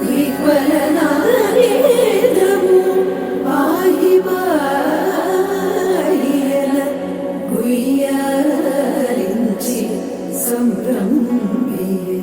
విహ్వలనాదేంద్రము పాహి పాహియన గుయ్యారించి సంభ్రమియే.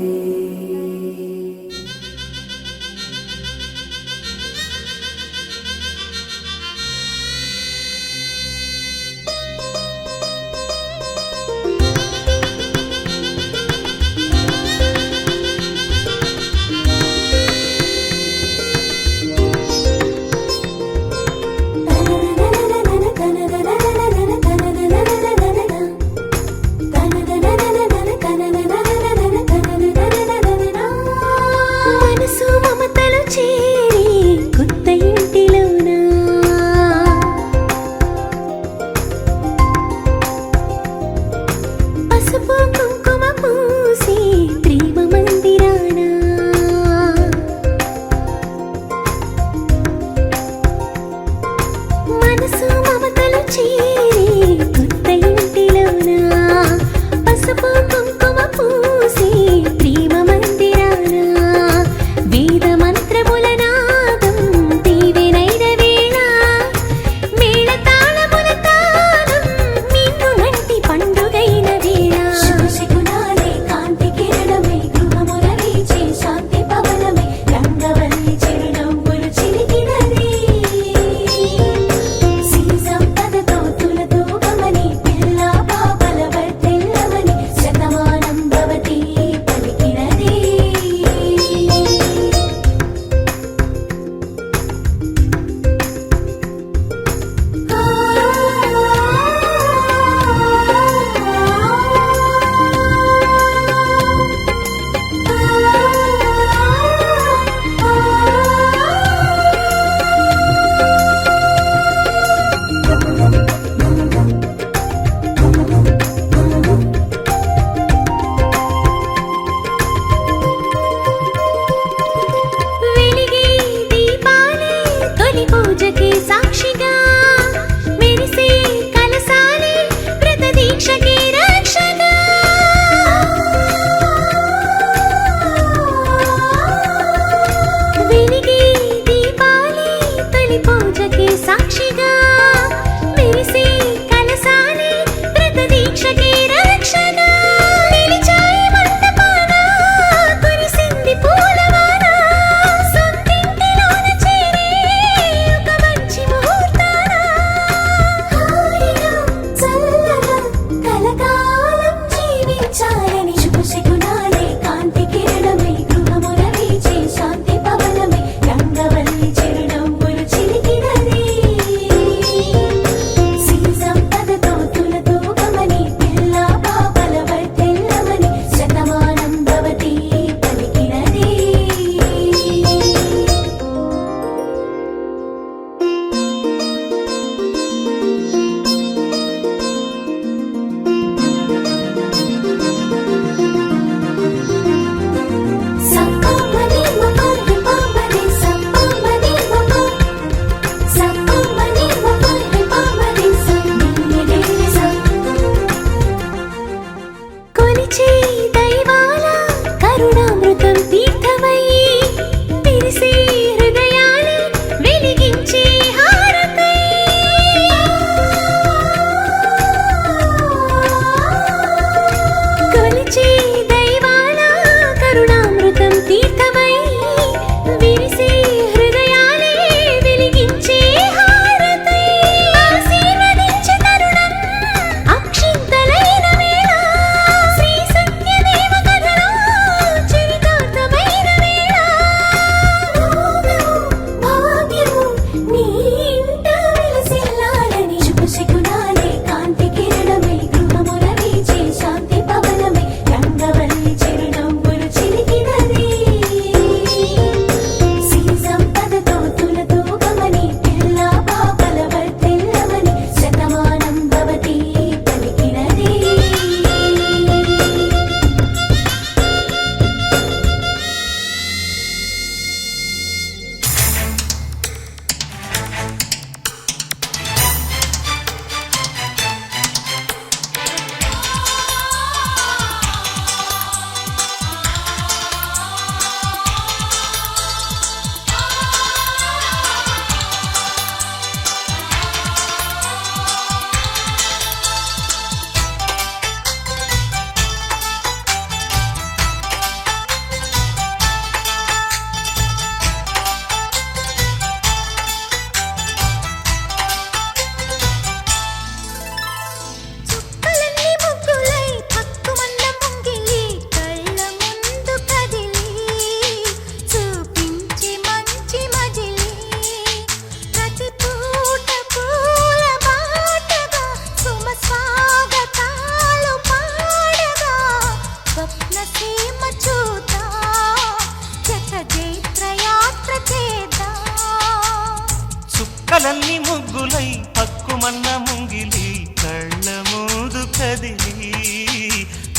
కలల్ని ముగ్గులై పక్కుమన్న ముంగిలి కళ్ళ మూదు కదిలి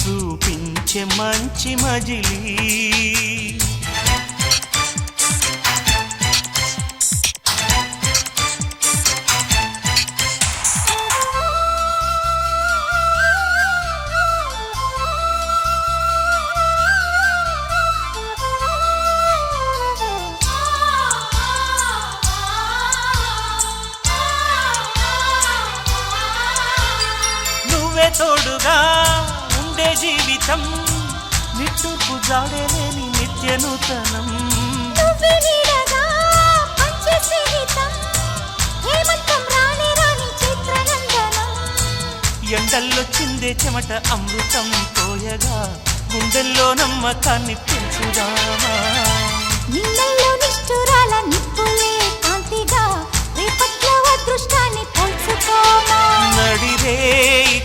చూపించే మంచి మజిలీ తోడుగా ఉండే జీవితం నిట్టూర్పు జాడలేని నిత్య నూతనం ఎండల్లో చిందే చెమట అమృతం పోయగా గుండెల్లో నమ్మకాన్ని పెంచుదామా నిన్నల్లో నిష్ఠురాల నిప్పులే కాంతిగా రేపట్లో అదృష్టాన్ని పోల్చుకోమా నడిరే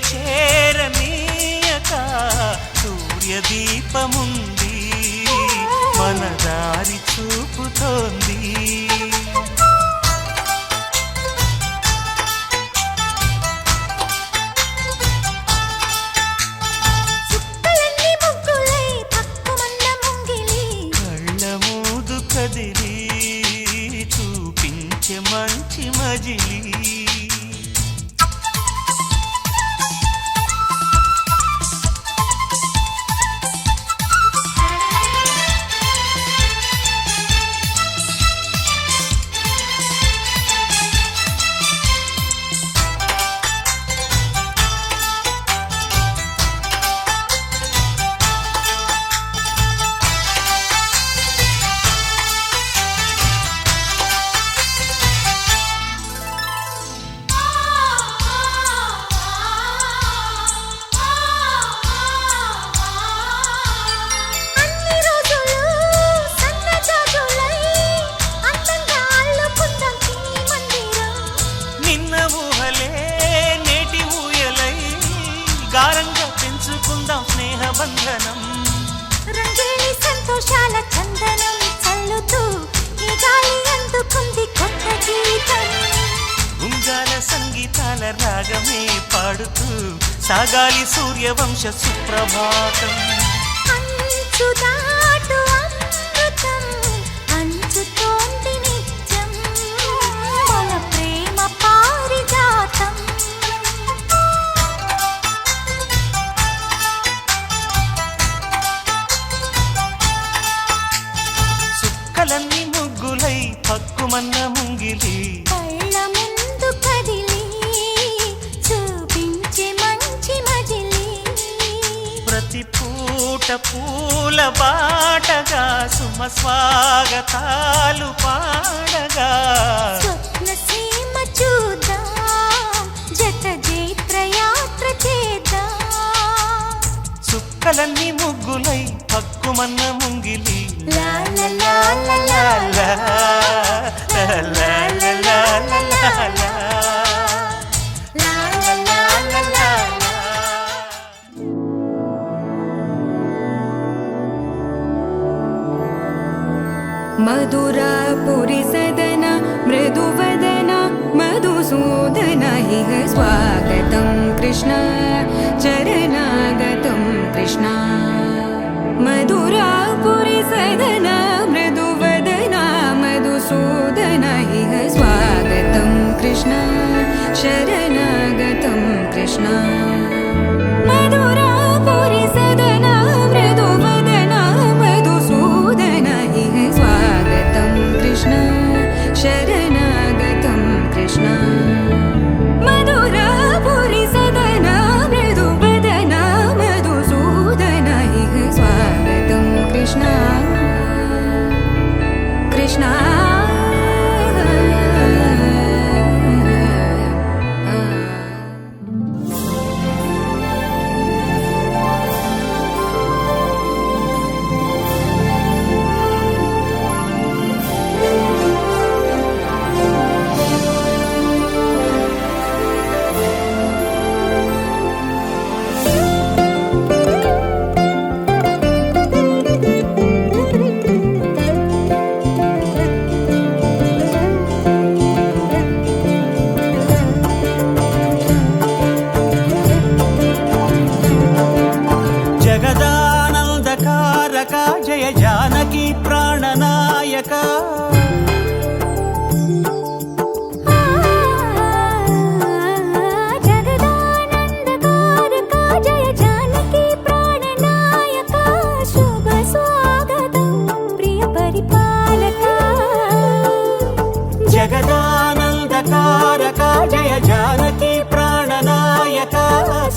చేరనీయక సూర్యదీపముంది మన దారి చూపుతోంది చుక్కలన్నీ ముగ్గులై పక్కుమన్న ముంగిలి కళ్ళ మూదు కదిలి చూపించే మంచి మజిలీ గారంగా పెంచుకుందాం స్నేహబంధనం రంగేలి సంతోషాల చందనం చల్లుతూ ఈ గాలి అందుకుంది కొత్త గీతం ఉంగాల సంగీతాల రాగమే పాడుతూ సాగాలి సూర్యవంశ సుప్రభాతం అంచు దాటు అమృతం అంచుతోంది నిత్యం మన ప్రేమ పారిజాతం కలల్ని ముగ్గులై పక్కుమన్న ముంగిలి కళ్ళ ముందు కదిలి చూపించే మంచి మజిలీ ప్రతి పూట పూల బాటగా సుమ స్వాగతాలు పాడగా స్వప్న సీమ చూద్దాం జత జైత్రయాత్ర చేద్దాం చుక్కలన్నీ ముగ్గులై పక్కుమన్న ముంగిలి లా లా లా లా లా లా లా లా లా లా లా లా. मधुरापुरि सदन मृदुवदन मधुसूदन इह स्वागतं कृष्ण चरणागतं कृष्ण मधुरापुरि सदन मृदुवदन मधुसूदन इह स्वागतं कृष्ण शरणागतं कृष्ण मधुरापुरि सदन मृदुवदन मधुसूदन इह स्वागतं कृष्ण शरणागतं कृष्ण मधुरापुरि सदन मृदुवदन मधुसूदन इह स्वागतं कृष्ण జానకి ప్రాణనాయక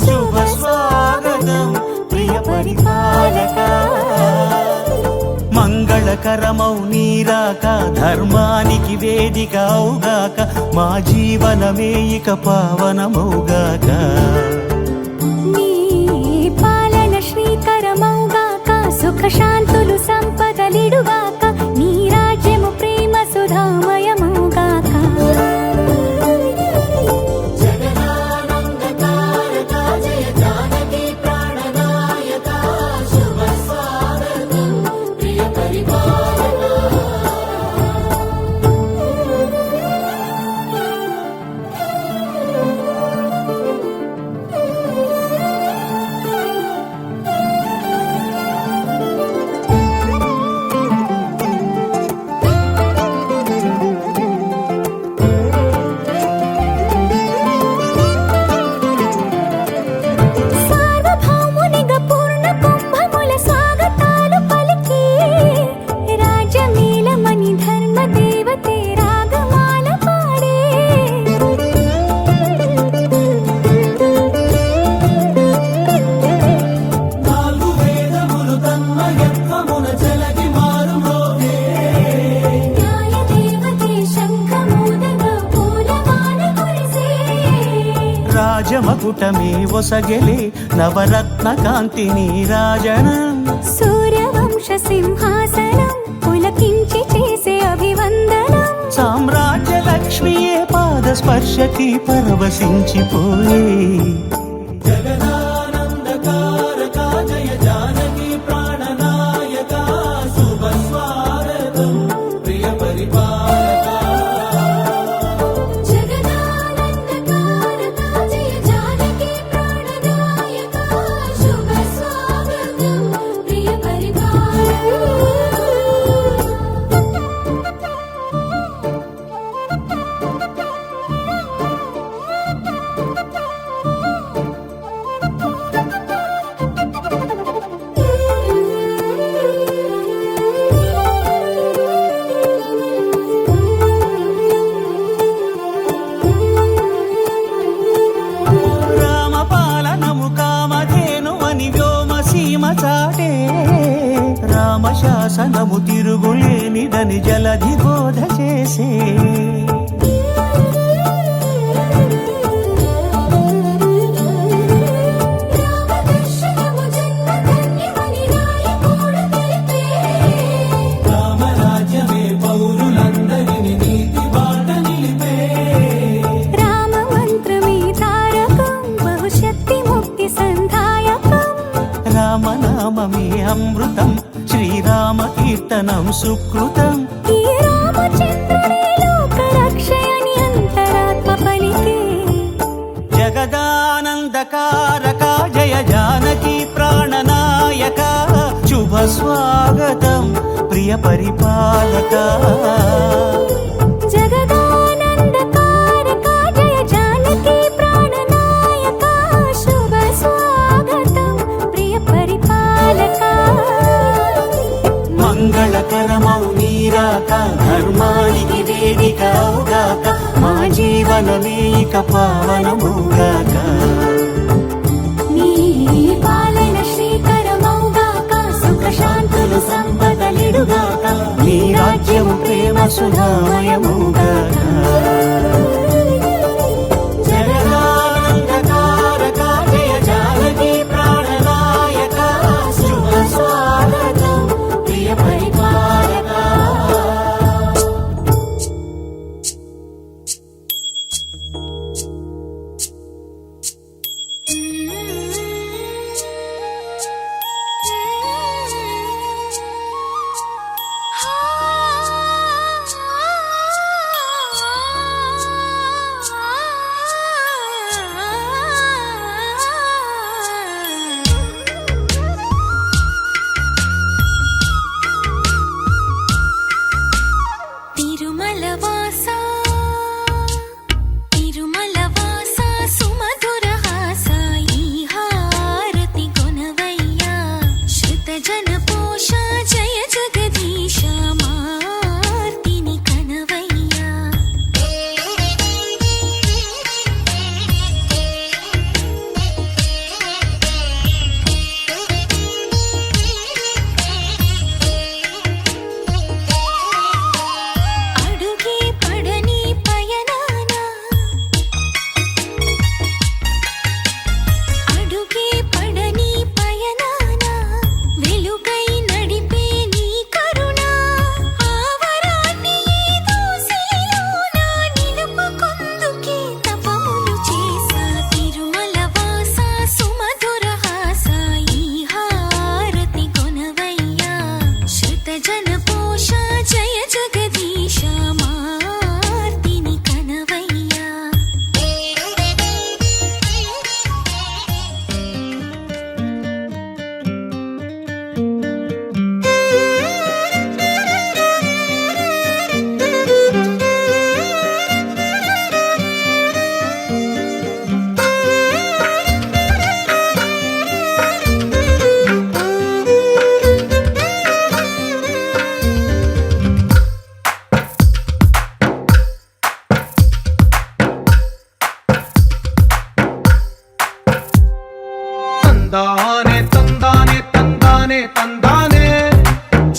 శుభ స్వాగతం ప్రియ పరిపాలక మంగళకరమౌ నీరాక ధర్మానికి వేదిక అవుగాక మా జీవనమే ఇక పావనమౌగాక నీ పాలన శ్రీకరమౌగాక సుఖ శాంతులు సంపదలిడుగాక నీ రాజ్యము ప్రేమ సుధామయమౌగాక రాజమకుటమే ఒసగెలే నవరత్న కాంతి నీరాజనం సూర్యవంశ సింహాసనం పులకించి చేసే అభివందనం సామ్రాజ్య లక్ష్మియే పాద స్పర్శకి పరవశించిపోయే జగదానందకారక జయ జానకి ప్రాణనాయక శుభ స్వాగతం ప్రియ పరిపాలక రామశాసనము తిరుగులేనిదని జలధి బోధ చేసే రామరాజ్యమే పౌరులందరిని నీతి బాట నిలిపే రామ మంత్రమే తారకం బహుశక్తి ముక్తి సంధాయకం రామనామమే అమృతం శ్రీరామ కీర్తనం సుకృతం ఈ రామచంద్రుడే లోక రక్షయని అంతరాత్మ పలికే జగదానందకారక జయ జానకి ప్రాణనాయక శుభ స్వాగతం ప్రియ పరిపాలక జగదానందకారక జయ జానకి ప్రాణనాయక శుభ స్వాగతం ప్రియ పరిపాలక మంగళకరమౌ నీరాక ధర్మానికి వేదిక అవుగాక మా జీవనమే ఇక పావనముగాక నీ పాలన శ్రీకరమౌగాక సుఖ శాంతులు సంపదలిడుగాక నీ రాజ్యము ప్రేమ సుధామయముగాక జగదానందకారక జయ జానకి ప్రాణనాయక శుభ స్వాగతం ప్రియ పరిపాలక ఆ జయ జగదీశ మార్తిని కనవయ్యా తందానే తందానే తందానే తందానే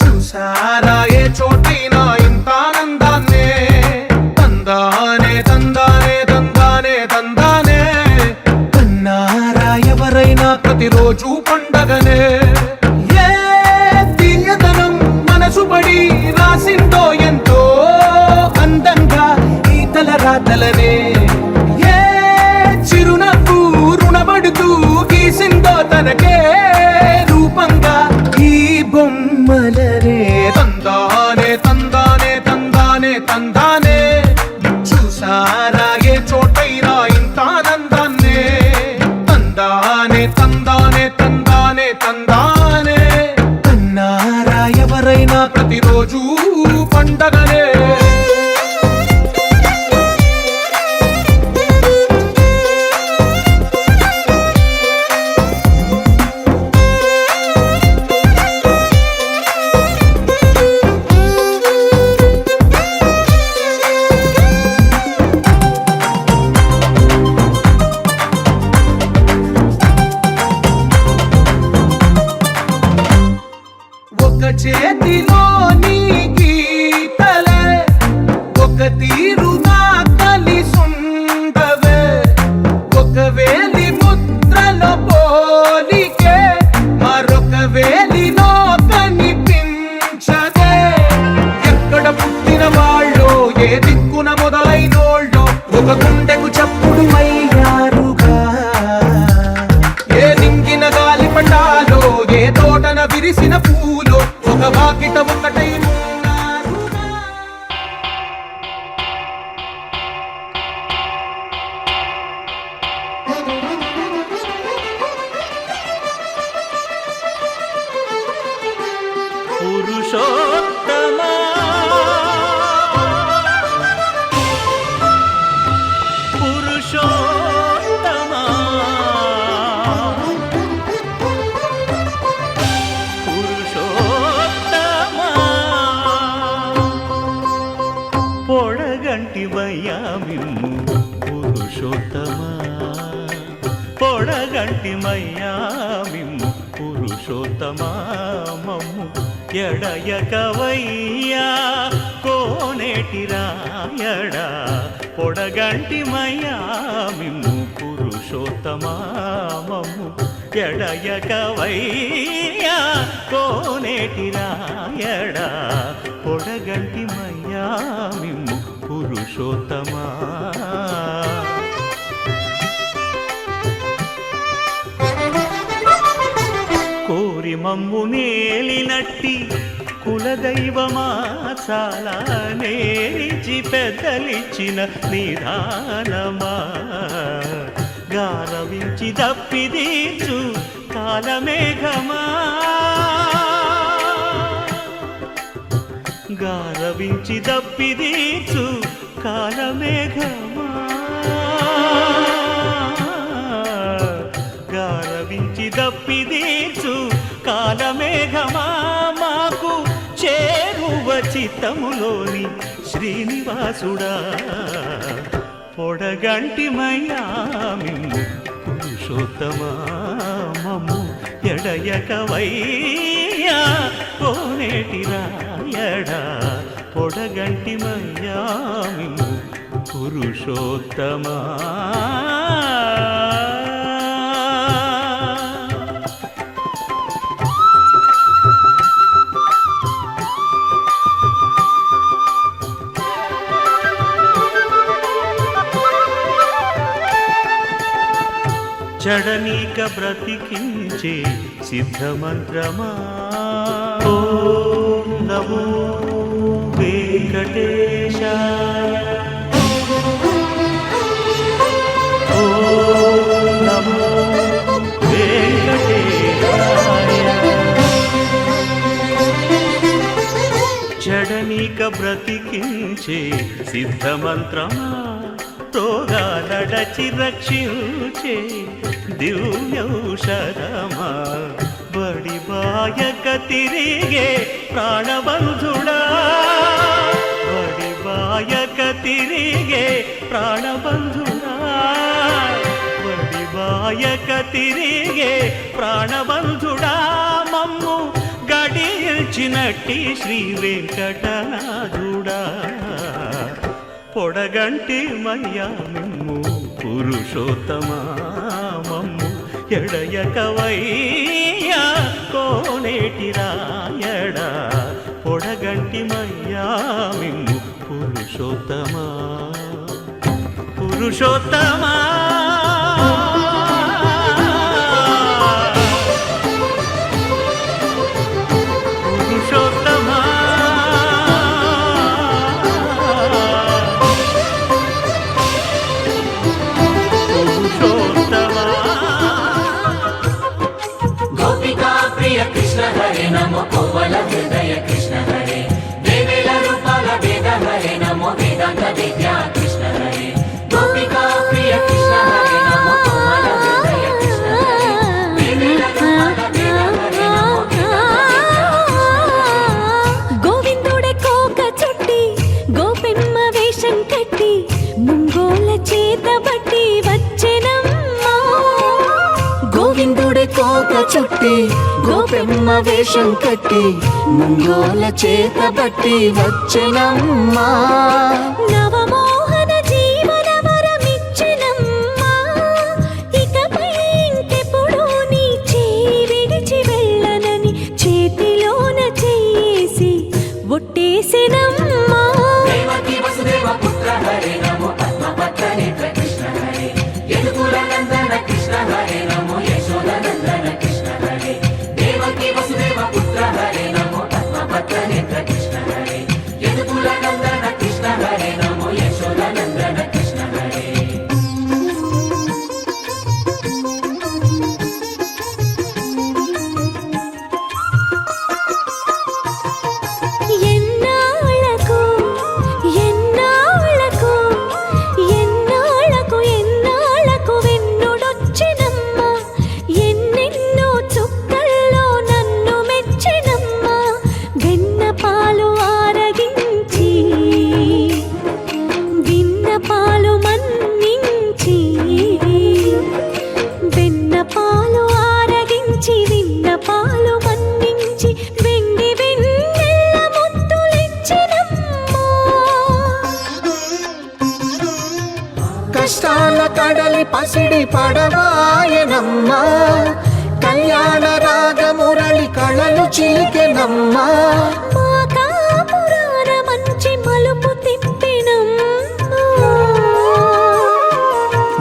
చూసారా ఏ చోటైనా ఇంత ఆనందాన్నే తందానే తందానే తందానే తందానే కన్నారా ఎవరైనా ప్రతిరోజు పండగనే ఏ తీయదనం మనసు పడి రాసిందో ఎంతో అందంగా ఈ తలరాతలనే ఏ చిరునవ్వు రుణపడుతూ గీసిందో తనకే రూపంగా ఈ బొమ్మలనే తందానే తందానే తందానే తందానే చూసారా ఏ చోటైనా ఇంత ఆనందాన్నే తందానే తందానే తందానే తందానే కన్నారా ఎవరైనా ప్రతిరోజు పండగనే ఒక చేతిలో నీ గీతలే ఒక తీరుగా కలిసుండవే ఒక వేలి ముద్రల పోలికే మరొక వేలిలో కనిపించదే ఎక్కడ పుట్టిన వాళ్ళో ఏ దిక్కున మొదలైనోళ్ళో ఒక గుండెకు చప్పుడు అయ్యారుగా ఏ నింగిన గాలి పటాలో ఏ తోటన విరిసిన పూలో ఒక వాకిట ఒకటై ఉన్నారుగా. పురుషోత్తమా పురుషోత్తమా పురుషోత్తమా పొడగంటివయ్యా మిమ్ము పురుషోత్తమా పొడగంటిమయ్యా మిమ్ము పురుషోత్తమా మమ్ము ఎడయకవయ్యా కోనేటి రాయడా పొడగంటిమయ్యా మిమ్ము పురుషోత్తమా మమ్ము ఎడయకవయ్యా కోనేటి రాయడా పొడగంటిమయ్యా మిమ్ము పురుషోత్తమా కోరి మమ్ము నేలినట్టి కులదైవమా చాలా నేరిచి పెద్దలిచ్చిన నిదానమా గారవించి దప్పిదీచు కాలమేఘమా గారవించి దప్పిదీచు కాలమేఘమా గారవించి దప్పిదీచు కాలమేఘమా మాకు చేరువ చిత్తములోని శ్రీనివాసుడా పొడగంటిమయ్యా మిమ్ము పురుషోత్తమా మమ్ము ఎడయకవయ్యా కోనేటి రాయడా పొడగంటిమయ్యా మిమ్ము పురుషోత్తమా జడనీక బ్రతికించే సిద్ధమంత్రమా ఓం నమో వెంకటేశాయ నమో వెంకటేశాయ జడనీక బ్రతికించే సిద్ధమంత్రమా రోగాలడచి రక్షించే దివ్యౌషధమా బడి బాయక తిరిగే ప్రాణబంధుడా బడి బాయక తిరిగే ప్రాణబంధుడా బడి బాయక తిరిగే ప్రాణబంధుడా మమ్ము గడిచినట్టి శ్రీ వెంకటనాథుడా పొడగంటి మయ్యా మిమ్ము పురుషోత్తమా మమ్ము ఎడయకవయ్యా కోనేటి రాయడా పొడగంటి మయ్యా మిమ్ము పురుషోత్తమా పురుషోత్తమా పురుషోత్తమా పురుషోత్తమా గోపికా ప్రియ కృష్ణ హరే నమో కోవల హృదయ కృష్ణ హరే దేవేల రూపాల వేద హరే నమో వేదాంత విద్యా కృష్ణ హరే గోపికా ప్రియ కృష్ణ హరే నమో కోవల హృదయ కృష్ణ హరే దేవేల రూపాల వేద హరే నమో గోవిందుడే కోక చుట్టి గోపెమ్మ వేషం కట్టి ముంగోల చేత బట్టి వచ్చెనమ్మా గోవిందుడే కోక చుట్టి గోపెమ్మ వేషం కట్టి ముంగోల చేత బట్టి వచ్చెనమ్మా నవమోహన జీవన వరమిచ్చెనమ్మా ఇకపై ఇంకెప్పుడు నీ చేయి విడిచి వెళ్ళనని చేతిలోన చేసి ఒట్టేసెనమ్మా దేవకీ వసుదేవ పుత్ర హరే నమో పద్మపత్ర నేత్ర కృష్ణ హరే యదుకుల నందన కృష్ణ హరే నమో యశోద నందన కృష్ణ హరే దేవకీ వసుదేవ పుత్ర హరే నమో పద్మపత్ర నేత్ర కృష్ణ హరే యదుకుల నందన కృష్ణ హరే నమో యశోద నందన కృష్ణ హరే ఎన్నాళ్ళకు ఎన్నాళ్ళకు ఎన్నాళ్ళకు ఎన్నాళ్ళకు వెన్నుడొచ్చినమ్మా ఎన్నెన్నో చుక్కల్లో నన్ను మెచ్చినమ్మా వెన్న పాలు ఆరగించి విన్న పాలు మన్నించి వెన్న పాలు ఆరగించి విన్న పాలు మన్నించి వెండి వెన్నెల్ల ముద్దులిచ్చినమ్మా కష్టాల కడలి పసిడి పడవాయనమ్మా కళ్యాణ రాగమురళి కళలు చిలికెనమ్మా మా కాపురాన మంచి మలుపు తిప్పినమ్మా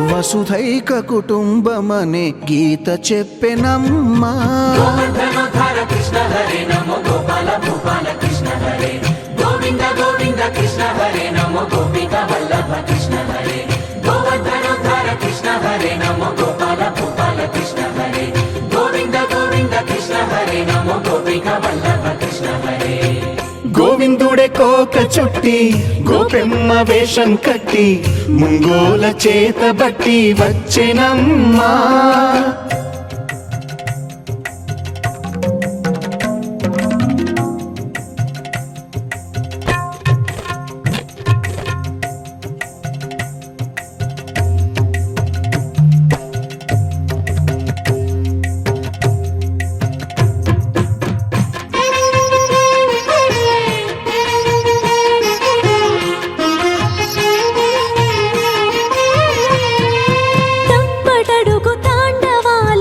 వసుధైక కుటుంబమనే గీత చెప్పెనమ్మా గోవర్ధనోద్ధార కృష్ణ హరే నమో గోపాల భూపాల కృష్ణ హరే గోవింద గోవింద కృష్ణ హరే నమో గోపిక వల్లభ కృష్ణ హరే గోవర్ధనోద్ధార కృష్ణ హరే నమో గోపాల భూపాల కృష్ణ హరే గోవింద గోవింద కృష్ణ హరే నమో గోపిక వల్లభ కృష్ణ హరే గోవిందుడే కోక చుట్టి గోపెమ్మ వేషం కట్టి ముంగోల చేత బట్టి వచ్చెనమ్మా తప్పటడుగు తాండవాల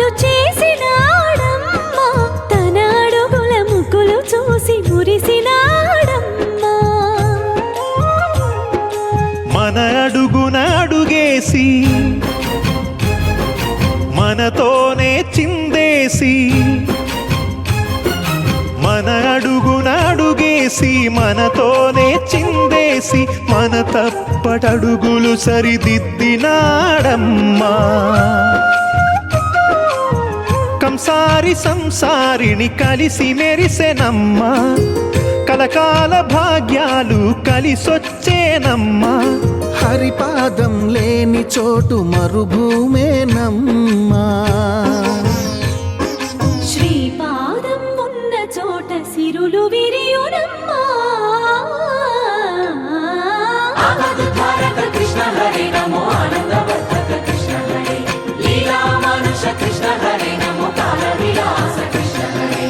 మనతోనే చిందేసి మన తప్పటడుగులు సరిదిద్దినాడమ్మా. కంసారి సంసారిని కలిసి మెరిసెనమ్మా, కలకాల భాగ్యాలు కలిసొచ్చేనమ్మా. హరిపాదం లేని చోటు మరుభూమేనమ్మా. శ్రీపాదం ఉన్న చోట సిరులు విరియునమ్మా. ఆపదుద్ధారక కృష్ణ హరే నమో ఆనందవర్ధక కృష్ణ హరే లీలా మానుష కృష్ణ హరే నమో కాల విలాస కృష్ణ హరే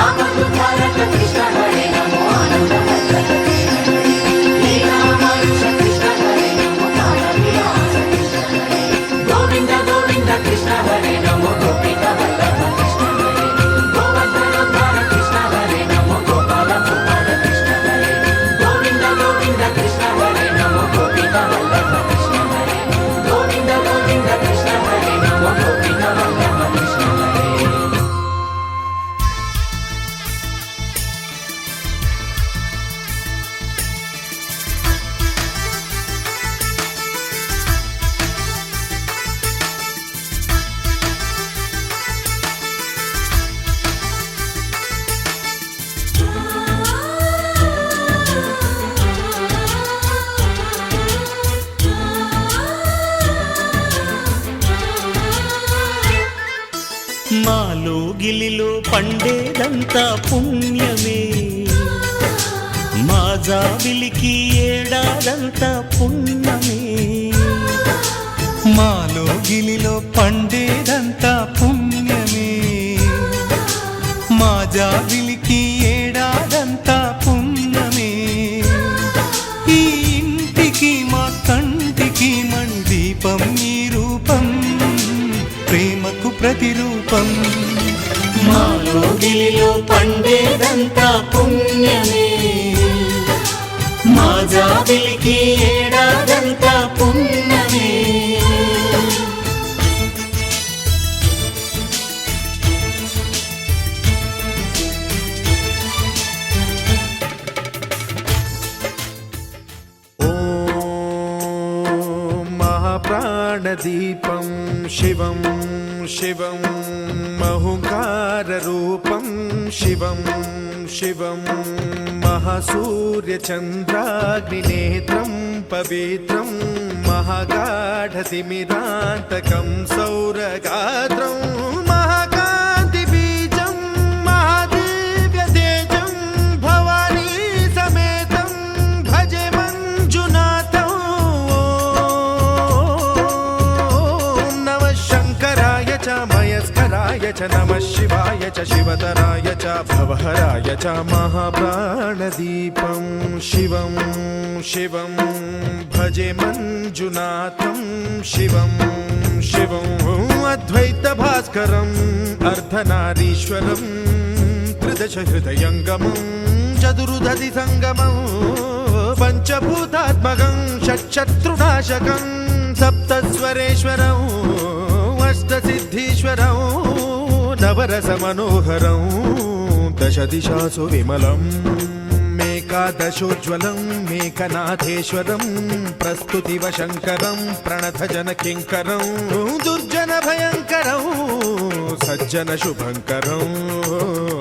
ఆపదుద్ధారక కృష్ణ హరే నమో ఆనందవర్ధక కృష్ణ హరే లీలా మానుష కృష్ణ హరే నమో కాల విలాస కృష్ణ హరే గోవింద గోవింద కృష్ణ హరే నమో గోపిక వల్లభ కృష్ణ హరే గోవర్ధనోద్ధార కృష్ణ హరే నమో గోపాల గోపాల కృష్ణ హరే గోవింద గోవింద కృష్ణ హరే నమో గోపిక వల్లభ కృష్ణ హరే గోవింద గోవింద కృష్ణ హరే నమో గోపిక వల్లభ కృష్ణ హరే. మాలో గిలిలో పండేదంతా పుణ్యమే, మా జాబిలికి ఏడాదంతా పుణ్యమే. మాలో గిలిలో పండేదంతా పుణ్యమే, మా జాబిలికి ఏడాదంతా పుణ్యమే. ఈ ఇంటికి మా కంటికి మందీపం ఈ రూపం, ప్రేమకు ప్రతిరూపం. మాలో గిలిలో పండేదంతా పుణ్యమే, మా జాబిలికి ఏడాదంతా పుణ్యమే. ప్రాణదీపం శివం శివం మహుంకారరూపం శివం శివం మహాసూర్యచంద్రాగ్నినేత్రం పవిత్రం మహాగాఢతిమిరాంతకం సౌరగాత్రం మహాకాంతిబీజం మహాదివ్యతేజం భవానీ సమేతం భజే మంజునాథం. ఓం నమః శంకరాయ చ మయస్కరాయ చ నమః శివాయ చ శివతరాయ చ భవహరాయ చ మహాప్రాణదీపం శివం శివం భజే మంజునాథం శివం శివం అద్వైత భాస్కరం అర్ధనారీశ్వరం త్రిదశ హృదయంగమం చతురుదధి సంగమం పంచభూతాత్మకం షట్శత్రునాశకం సప్తస్వరేశ్వరం అష్టసిద్ధీశ్వరం నవరస మనోహరం దశ దిశాసు విమలం మేకాదశోజ్వలం మేకనాథేశ్వరం ప్రస్తుతివ శంకరం ప్రణత జన కింకరం దుర్జన భయంకరం సజ్జన శుభంకరం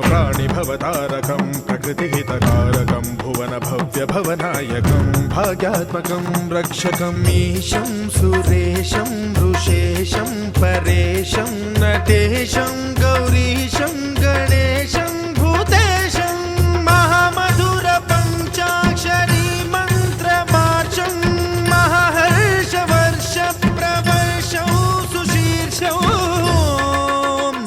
ప్రాణిభవతారకం ప్రకృతిహితకారకం భువన భవ్య భవనాయకం భాగ్యాత్మకం రక్షకం ఈశం సురేశం ఋషేశం పరేశం నటేశం గౌరీశం గణేశం భూతేశం మహామధుర పంచాక్షరీ మంత్రమార్చం మహాహర్షవర్ష ప్రవర్షం సుశీర్షం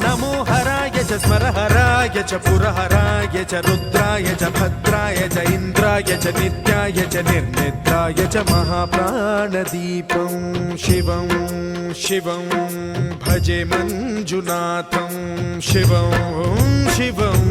నమో హరాయ చ స్మరహరాయ చ పురహరాయ చ రుద్రాయ చ భద్రాయ చ ఇంద్రాయ చ నిత్యాయ చ నిర్నిద్రాయ చ మహాప్రాణదీపం శివం శివం భజే మంజునాథం శివం శివం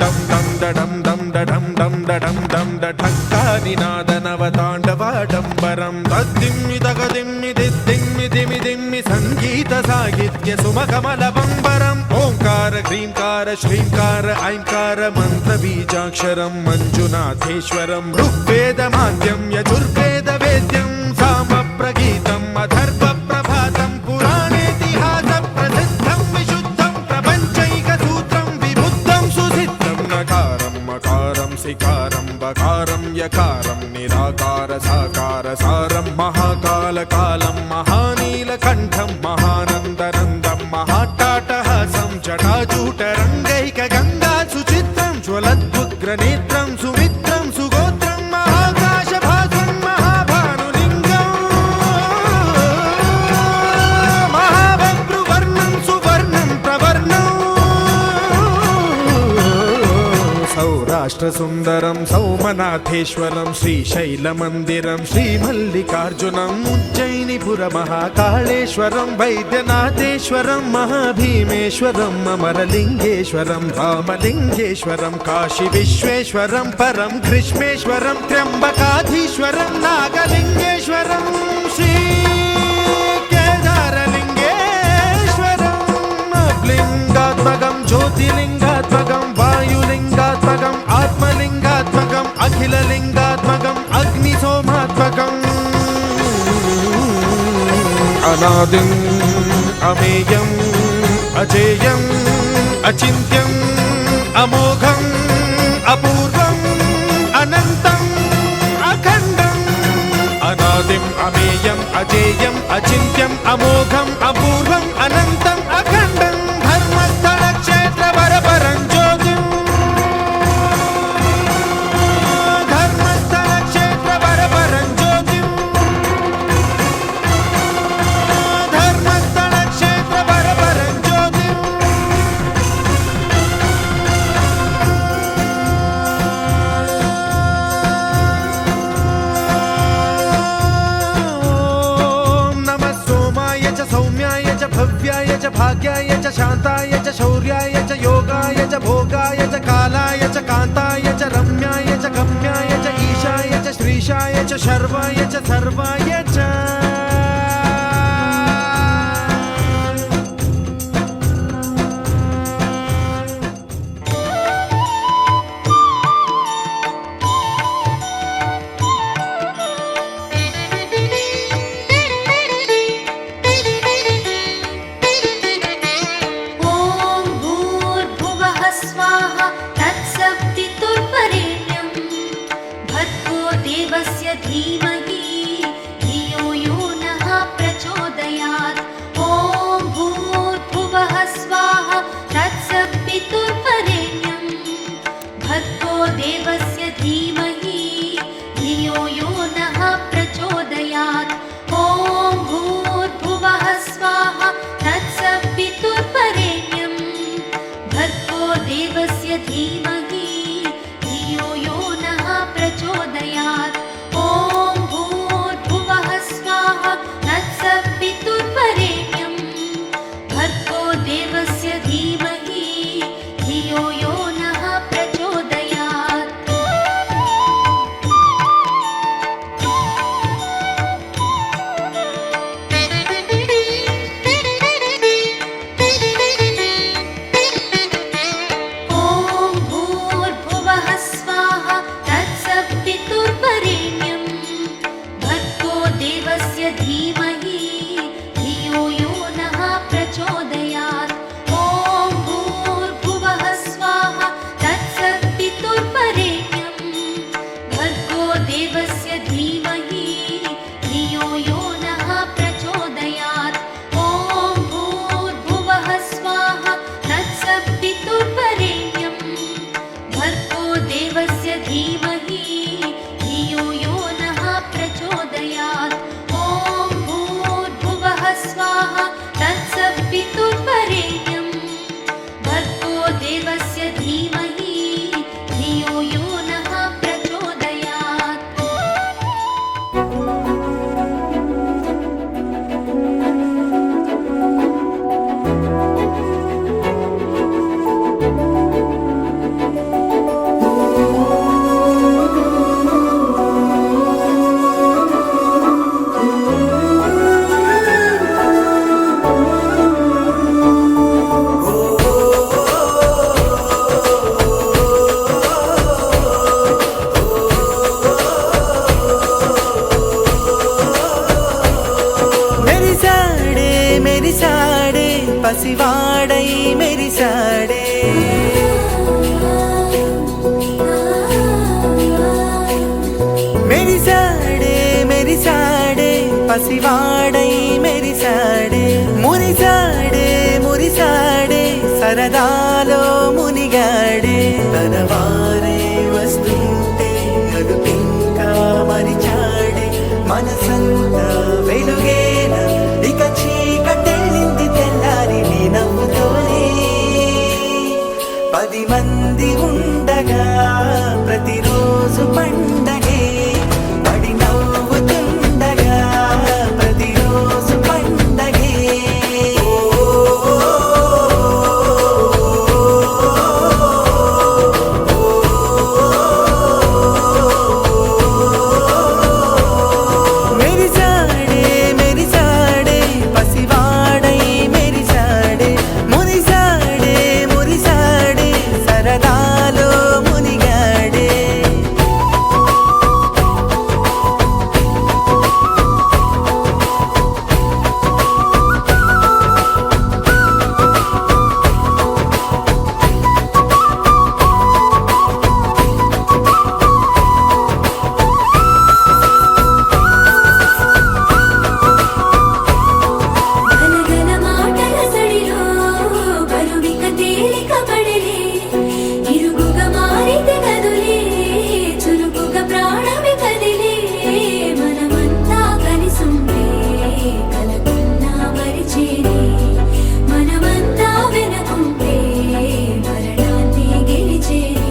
డం డం డడం డం డడం డం డడం డం డఠంకానినాదనవతాండవాడంబరం తద్దిమ్మి తగదిమ్మి దిద్దిమ్మి దిమి దిమ్మి సంగీత సాహిత్య సుమకమల బంబరం ఓంకార ఓంకార హ్రీంకార శ్రీంకార ఐంకార మంత్రబీజాక్షరం మంజునాథేశ్వరం ఋగ్వేదమాద్యం యజుర్వేద వేద్యం సామప్రగీతం అథర్వ ప్రభాతం పురాణేతిహాస ప్రసిద్ధం విశుద్ధం ప్రపంచైక సూత్రం విబుద్ధం సుసిద్ధం నకారం మకారం సికారం బకారం యకారం నిరాకార సాకార సారం మహాకాల కాలం మహానీలకంఠం మహానందనందం మహాటాటహాసం జటాజూటరంగైక గంగా సుచిత్రం జ్వలద్వుగ్రనేత్రం సుమిత్రం సుగోత్రం మహాకాశభాసం మహాభానులింగం మహాభద్రువర్ణం సువర్ణం ప్రవర్ణం సౌరాష్ట్ర సుందరం సౌమనాథేశ్వరం శ్రీశైలమందిరం శ్రీమల్లికార్జునం ఉజ్జయినిపుర మహాకాళేశ్వరం వైద్యనాథేశ్వరం మహాభీమేశ్వరం అమరలింగేశ్వరం రామలింగేశ్వరం కాశీ విశ్వేశ్వరం పరం గ్రీష్మేశ్వరం త్ర్యంబకాధీశ్వరం నాగలింగేశ్వరం శ్రీ కేదారలింగేశ్వరం లింగాత్మకం జ్యోతిలింగాత్మకం వాయులింగాత్మకం ఆత్మలింగాత్మకం అఖిలలింగాత్మకం అగ్నిసోమాత్మకం అనాదిం అమేయం అజేయం అచింత్యం అమోఘం అపూర్వం అనంతం అఖండం అనాదిం అమేయం అజేయం అచింత్యం అమోఘం అపూర్వం అనంతం అఖండం ధర్మస్థల క్షేత్ర వరపరం జ్యోతిం ధర్మస్థల క్షేత్ర వరపరం జ్యోతిం ధర్మస్థల క్షేత్ర వరపరం జ్యోతిం ఓం నమః సోమాయ చ సౌమ్యాయ చ భవ్యాయ చ భాగ్యాయ చ శాంతాయ చ శౌర్యాయ చ యోగాయ చ భోగాయ చ కాలాయ చ కాంతాయ చ రమ్యాయ చ గమ్యాయ చ ఈశాయ చ శ్రీశాయ చ శర్వాయ చ సర్వాయ చ ॐ भूर्भुवः स्वाहा तत्सवितुर्वरेण्यं भर्गो देवस्य धीमहि धियो यो नः प्रचोदयात् ॐ भूर्भुवः स्वाहा तत्सवितुर्वरेण्यं भर्गो देवस्य धीमहि धियो यो नः प्रचोदयात् ॐ भूर्भुवः स्वाहा तत्सवितुर्वरेण्यं भर्गो देवस्य धीमहि धियो यो नः प्रचोदयात् ॐ పసివాడై మెరిసాడే. మెరిసాడే మెరిసాడే పసివాడై మెరిసాడే. మురిసాడే మురిసాడే సరదాలో మునిగాడే. తన వారే వస్తుంటే అదుపింకా మరిచాడే. మనసంతా వెలుగేన ఇక చీకటెళ్ళింది తెల్లారి నీ నవ్వుతోనే. 10 మంది ఉండగా ప్రతిరోజు పండగే. పడి నవ్వుతుండగా ప్రతిరోజు పండగే. మెరిసాడే మెరిసాడే పసివాడై మెరిసాడే. మురిసాడే మురిసాడే సరదాలో మునిగాడే. గలగల మాటల సడిలో బరువిక తేలిక పడలే. ఇరుగుగా మారితే కదులే చురుకుగా ప్రాణమి కదిలే. మనమంతా కలిసుంటే కలకున్నా మరిచేనే. మనమంతా వెనకుంటే మరణాన్ని గెలిచేనే.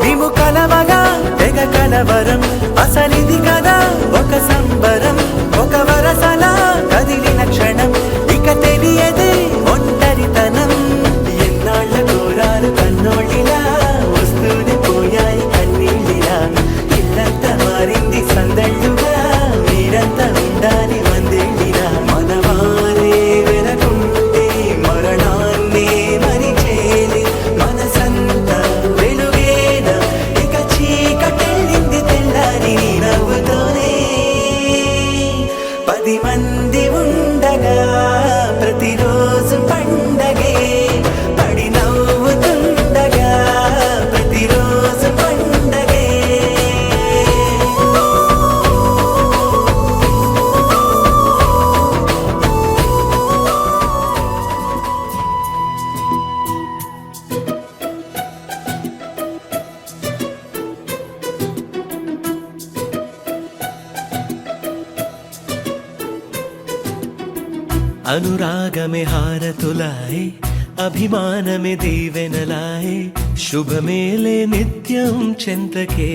మేము కలవగా తెగ కలవరం. అసలిది కదా ఒక సంబరం. ఒక వరసలా కదిలిన క్షణం ఇక తెలియదే ఒంటరితనం. ఎన్నాళ్ళ కోరాలు కన్నోళ్ళిలా వస్తూనే పోయాయి కన్నీళ్ళిలా. ఇల్లంతా మారింది సందళ్ళుగా మీరంతా ఉండాలి వందేళ్ళిలా. మనవారే వెనకుంటే మరణాన్నే మరిచేది. మనసంతా వెలుగేన ఇక చీకటెళ్ళింది తెల్లారి నీ నవ్వుతోనే. 10 మంది ఉండగా ప్రతిరోజు పండగే. పడి నవ్వుతుండగా ప్రతిరోజు పండగే. అనురాగమే హారతులాయే అభిమానమే దీవెనలాయే. శుభమేలే నిత్యం చెంతకే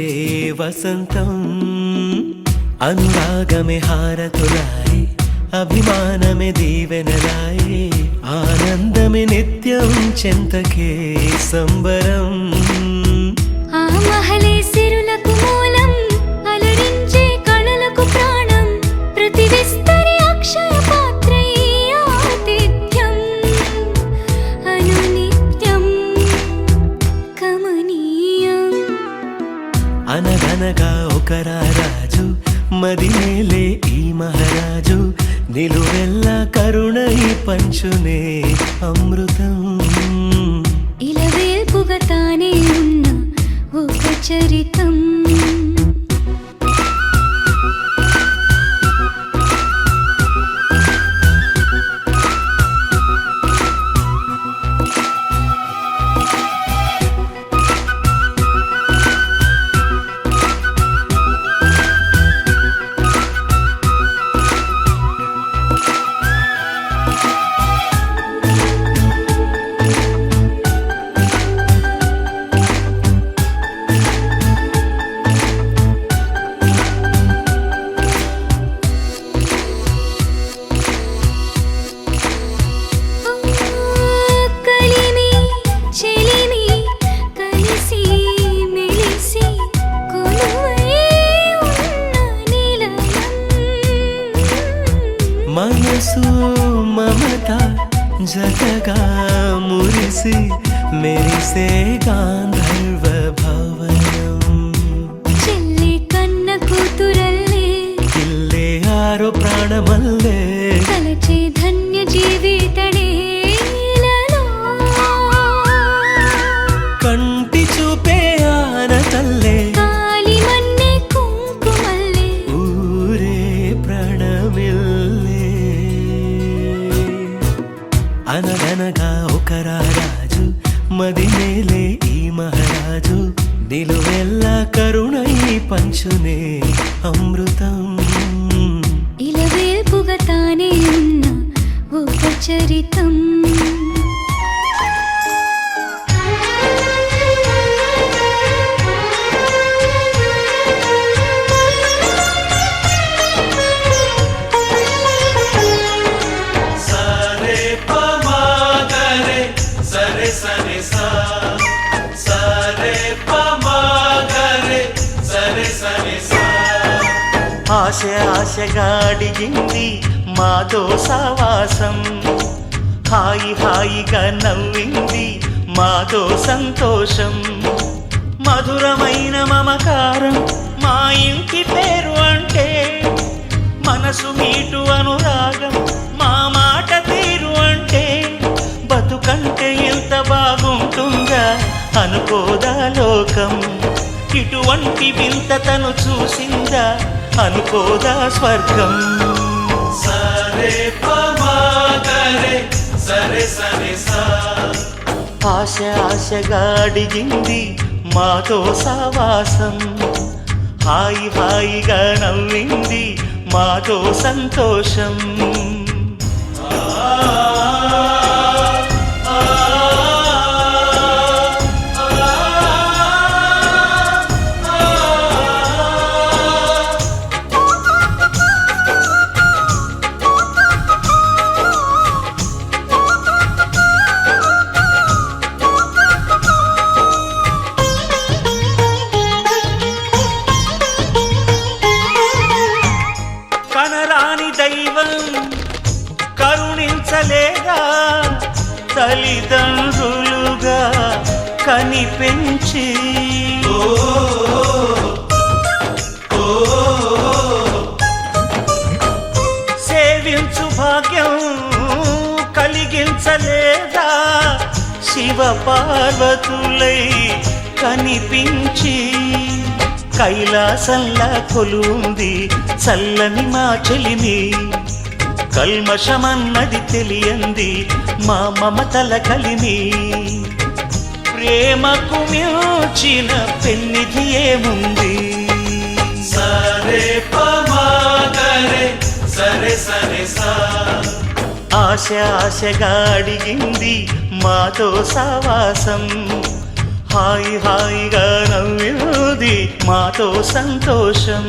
వసంతం. అనురాగమే హారతులాయే అభిమానమే దీవెనలాయే. ఆనందమే నిత్యం చెంతకే సంబరం. ఆ మహలే సిరులకు మూలం అలరించే కళలకు ప్రాణం. ప్రతి విస్తరి అక్షయ పాత్రై ఆతిథ్యం అనునిత్యం కమనీయం. అనగనగా ఒక రాజు మదిమేలే ఈ మహారాజు. నిలువెల్లా కరుణై పంచునే అమృతం. ఇలవేల్పుగా తానే ఉన్న ఒక చరితం. మనసు మమత జతగా మురిసి మెరిసే గాంధర్వ భవనం చెల్లి కన్న కూతురల్లే ఇల్లే ఆరో ప్రాణమల్లే తలచే ధన్య జీవితడే కంటి చూపే ఆన తల్లే కాలి మన్నే కుంకుమల్లే ఊరే ప్రణమిల్లే అనగనగా ఒక రాజు మదినేలే ఈ మహారాజు నిలువెల్ల కరుణై పంచునే అమృతం ఇలవేల్పుగా తానే ఉన్న ఒక చరితం ఆశ ఆశగా అడిగింది మాతో సావాసం హాయి హాయిగా నవ్వింది మాతో సంతోషం మధురమైన మమకారం మా ఇంటి పేరు అంటే మనసు మీటు అనురాగం మా మాట తీరు అంటే బతుకంటే ఎంత బాగుంటుందా అనుకోదా లోకం ఇటువంటి వింతతను చూసిందా అనుకోదా స్వర్గం సరే పమాగరే సరే సరే సా ఆశ ఆశగా అడిగింది మాతో సావాసం హాయి హాయిగా నవ్వింది మాతో సంతోషం కనరాని దైవం కరుణించలేదా తల్లిదండ్రులుగా కనిపెంచి సేవించు భాగ్యం కలిగించలేదా శివ పార్వతులై కనిపించి కైలాసంలా కొలుంది చల్లని మా చెలిమి కల్మషమన్నది తెలియంది మా మమతల కలిమి ప్రేమకు మించిన పెన్నిధి ఏముంది సరే పమాగరే సరే సరే సా ఆశ ఆశగా అడిగింది మాతో సావాసం హాయి హాయిగా నవ్వింది మాతో సంతోషం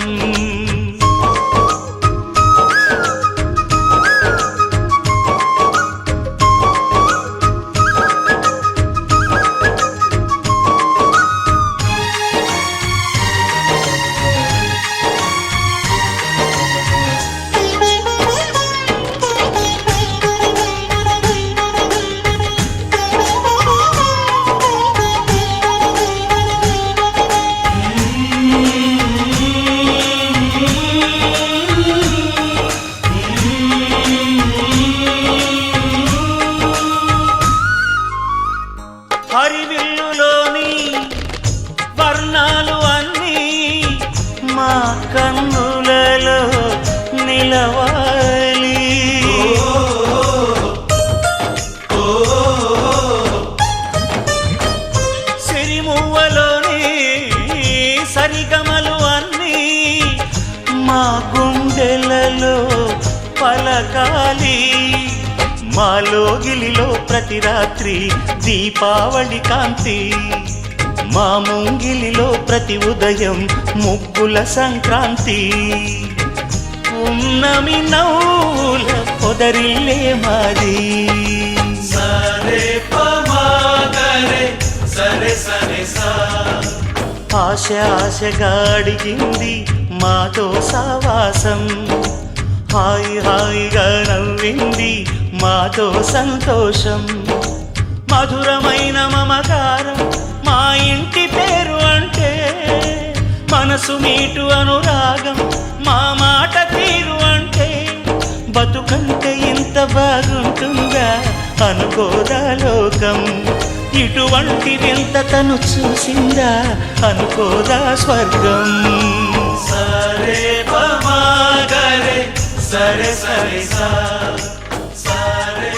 హరివిల్లులోని వర్ణాలు అన్నీ మా కన్నులలో నిలవాలి సిరిమువ్వలోని సరిగమలు అన్నీ మా గుండెలలో పలకాలి మాలో గిలిలో ప్రతి రాత్రి దీపావళి కాంతి మా ముంగిలిలో ప్రతి ఉదయం ముగ్గుల సంక్రాంతి ఉన్నమి నవ్వుల పొదరిల్లే మాది సరే పమాగరే సరే సరే సా ఆశ ఆశగా అడిగింది మాతో సావాసం హాయి హాయిగా నవ్వింది మా మాతో సంతోషం మధురమైన మమకారం మా ఇంటి పేరు అంటే మనసు మీటు అనురాగం మా మాట తీరు అంటే బతుకంటే ఇంత బాగుంటుందా అనుకోదా లోకం ఇటువంటి వింత తను చూసిందా అనుకోదా స్వర్గం సరే పమాగరే సరే సరే సా సరే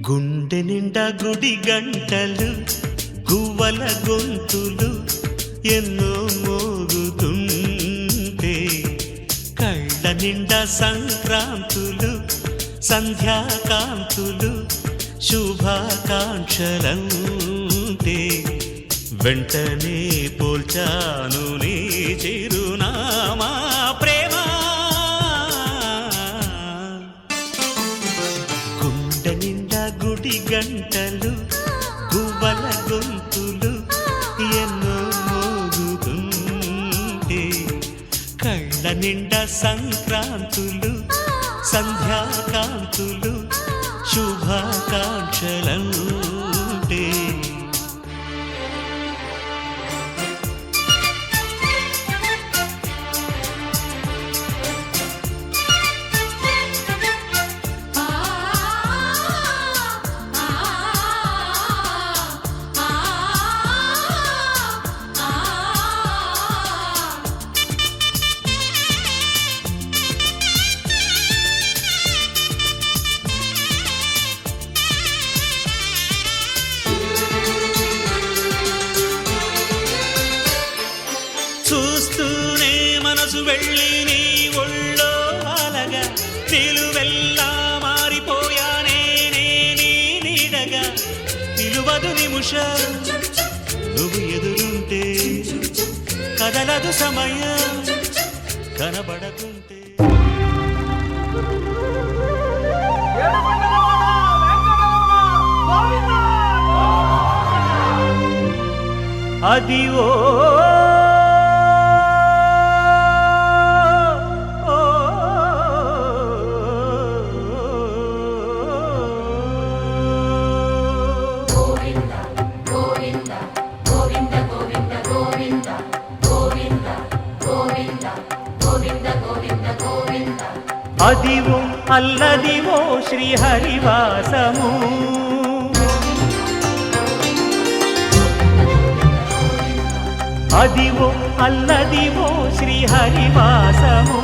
గుండె నిండా గుడి గంటలు గువ్వల గొంతులు ఎన్నో మోగుతుంటే కళ్ళ నిండా సంక్రాంతులు సంధ్యాకాంతులు శుభాకాంక్షలంటే వెంటనే పోల్చాను నీ చిరునామా ప్రేమ గుండె నిండా గుడి గంటలు గువ్వల గొంతులు ఎన్నో మోగుతుంటే కళ్ళ నిండా సంక్రాంతులు సంధ్యాకాంతులు శుభాకాంక్షలంటే చూస్తూనే మనసు వెళ్ళి నీ ఒళ్ళో అలగా నిలువెల్లా మారిపోయానే నీ నీడగా నిలువదు నిమిషం నువ్వు ఎదురుంటే కదలదు సమయం కనబడకుంటే అది ఓ అదివో అల్లదివో శ్రీహరివాసము అదివో అల్లదివో శ్రీహరివాసము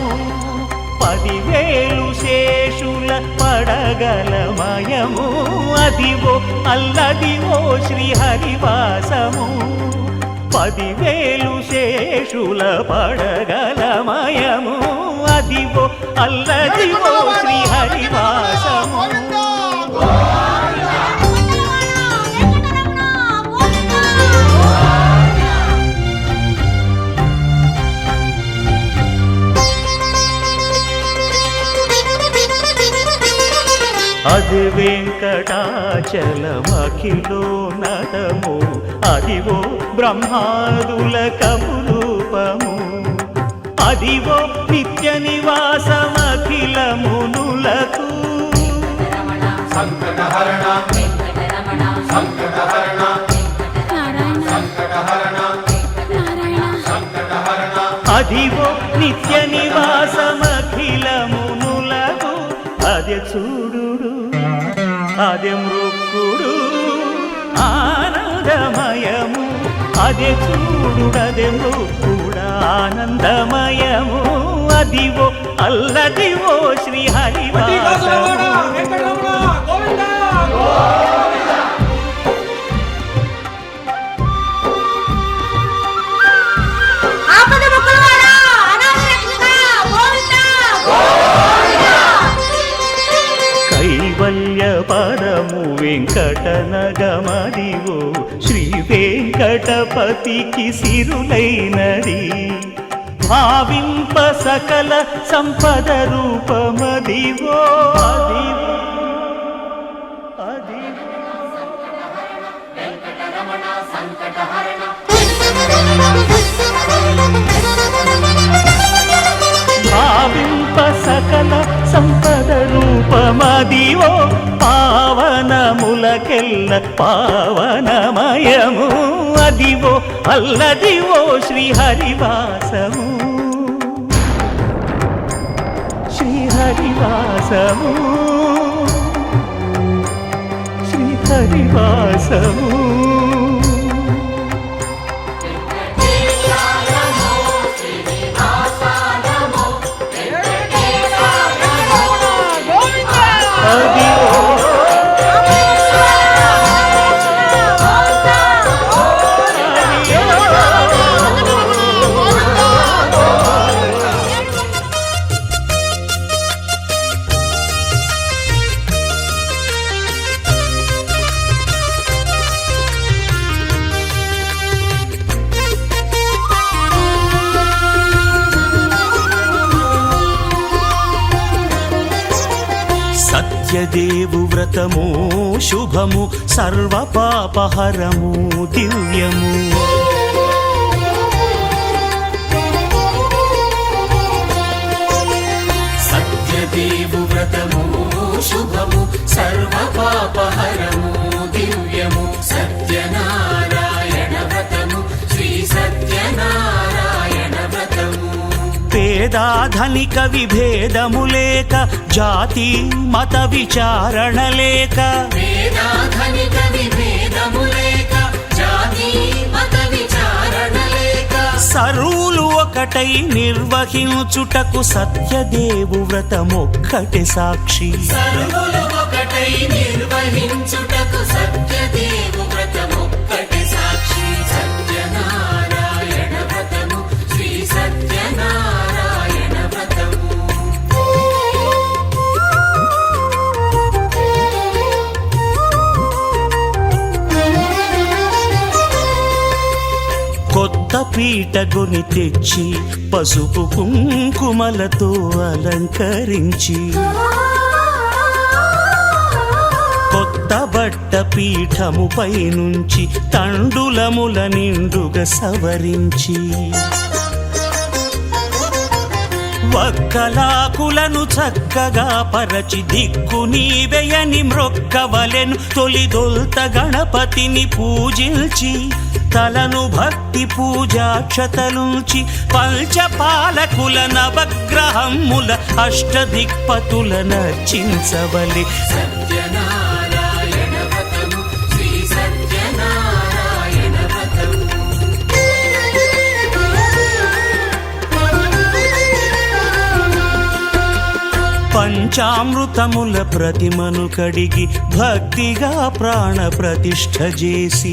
10,000 శేషుల పడగలమయము అదివో అల్లదివో శ్రీహరివాసము 10,000 శేషుల పడగలమయము అదివో అల్లదివో శ్రీహరివాసము అది వెంకటాచలమఖిలో నటము అదివో బ్రహ్మాదుల కపురూపము అదివో నిత్య నివాసమఖిల మునులకు సంకటహరణ సంకటహరణ సంకటహరణ సంకటహరణ అదివో నిత్య నివాసమఖిల మునులకు అదే చూడు అదే మృక్కుడు ఆనందమయము అదే చూడుడదే మృక్కుడు ఆనందమయము అదివో అల్లదివో శ్రీహరివాసము కైవల్య పదము వెంకటనగమదివో శ్రీ వెంకటపతికి సిరులైనది భావింప సకల సంపద రూపమదివో అదివో అదివో భావింప సకల సంపద రూపమదివో పావనములకెల్ల పావనమయము అదివో అల్లదివో శ్రీహరివాసము శ్రీహరివాసము శ్రీహరివాసము సత్యదేవు వ్రతము శుభము సర్వ పాపహరము దివ్యము సత్యదేవు వ్రతము శుభము సర్వ పాపహరము దివ్యము సత్యనారాయణ వ్రతము శ్రీ సత్యనారాయణ వ్రతము పేదాధనిక విభేదము లేక జాతి మత విచారణ లేక వేదాధనిక విభేదము లేక జాతి మత విచారణ లేక సర్వులు ఒకటై నిర్వహించుటకు సత్యదేవు వ్రతమొక్కటి సాక్షి సర్వులు ఒకటై నిర్వహించుటకు సత్యదేవు వ్రతమొక్కటి సాక్షి సత్యనారాయణ వ్రతము శ్రీ సత్యనారాయణ వ్రతము కొత్త పీటగుని తెచ్చి పసుపు కుంకుమలతో అలంకరించి కొత్త బట్ట పీఠముపై నుంచి తండులముల నిండుగా సవరించి వక్కలాకులను చక్కగా పరచి దిక్కు నీవెయని మ్రొక్కవలెను తొలిదొల్త గణపతిని పూజించి తలను భక్తి పూజాక్షతలుంచి పంచపాలకుల నవగ్రహముల అష్టదిక్పతుల నర్చించవలె సత్యనారాయణ వ్రతము శ్రీ సత్యనారాయణ వ్రతము పంచామృతముల ప్రతిమను కడిగి భక్తిగా ప్రాణ ప్రతిష్ఠ చేసి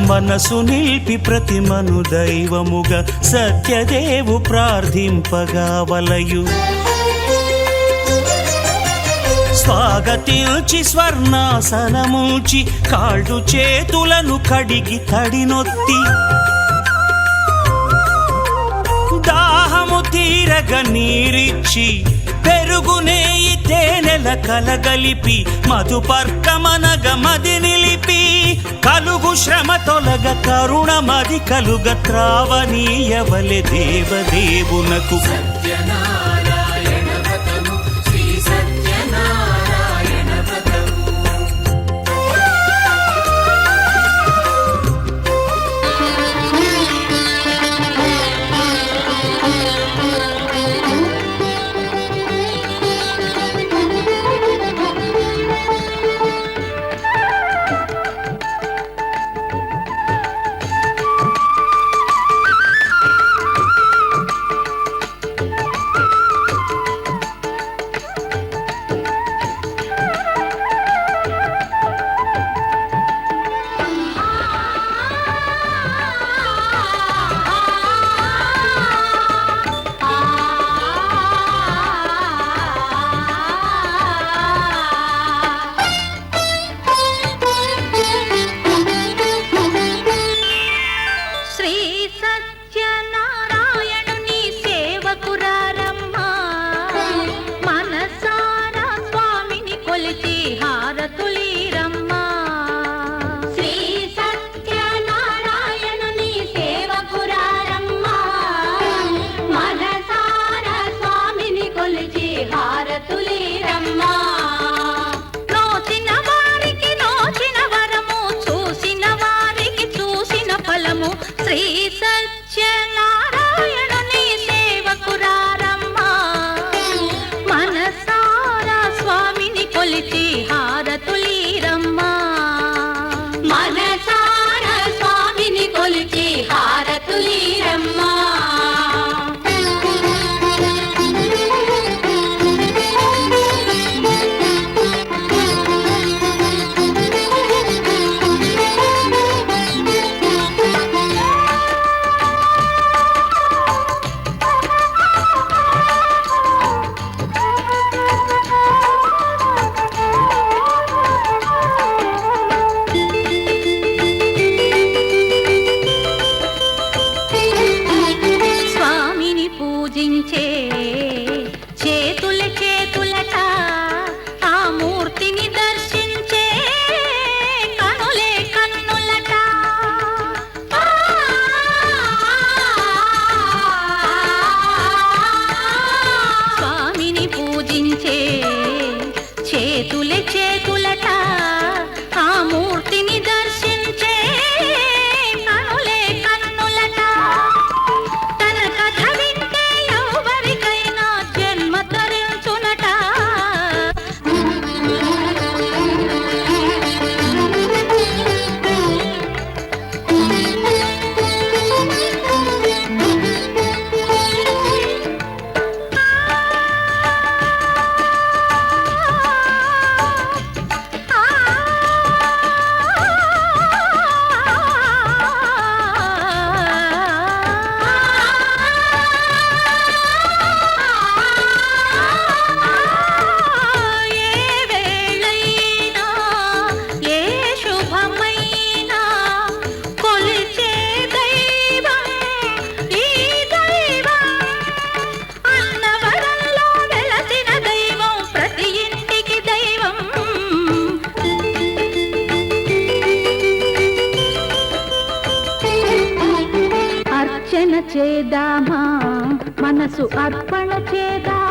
మనసు నిలిపి ప్రతిమను దైవముగా సత్యదేవు ప్రార్థింపగా వలయు స్వాగతించి స్వర్ణాసనముంచి కాళ్ళు చేతులను కడిగి తడినొత్తి దాహము తీరగ నీరిచ్చి పెరుగు నేయి తేనెల కలగలిపి మధుపర్కమనగ మది నిలిపి కలుగు శ్రమ తొలగ కరుణ మది కలుగ త్రావనీయవలె దేవదేవునకు సత్యనారాయణ వ్రతము శ్రీ సత్యనారాయణ వ్రతము చేదామా మనసు అర్పణ చేదా